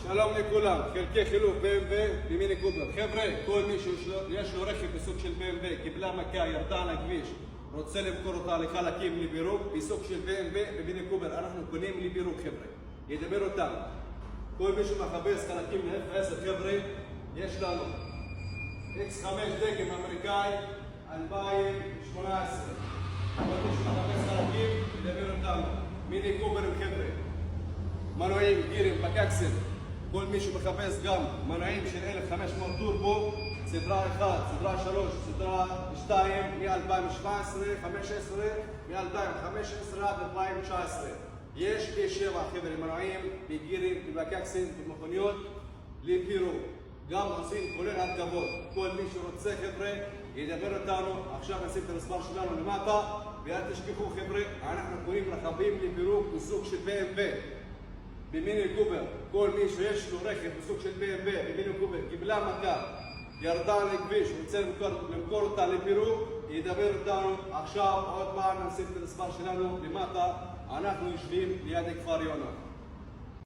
שלום לכולם, חלקי חילוף BMW במיני קובר. חבר'ה, כל מי שיש לו רכב בסוג של BMW, קיבלה מכה, ירדה על הכביש, רוצה למכור אותה לחלקים לפירוק, בסוג של BMW במיני קובר, אנחנו קונים לפירוק חבר'ה. ידבר אותם. כל מי שמחפש חלקים ל-F10 חבר'ה, יש לנו X5 דגם אמריקאי 2018. כל מי שמחפש חלקים, ידבר אותם. מיני קוברים חבר'ה. מנועים, גירים, בקקסל. כל מי שמחפש גם מנועים של 1500 טורבו, סדרה 1, סדרה 3, סדרה 2, מ-2017, 15, מ-2015 עד 2019. יש B7 חבר'ה, מנועים, בגירים, בקקסל, במכוניות, לפירוק. גם עושים כולל הרכבות. כל מי שרוצה חבר'ה, ידבר אותנו. עכשיו נשים את המספר שלנו למטה, ואל תשכחו חבר'ה, אנחנו קונים רכבים לפירוק בסוג של BMW. במיני קובר, כל מי שיש לו רכב בסוג של BMW, במיני קובר, קיבלה מכה, ירדה על הכביש, רוצה למכור אותה לפירוק, ידבר אותנו. עכשיו עוד פעם נשים את המספר שלנו למטה, אנחנו יושבים ליד כפר יונה.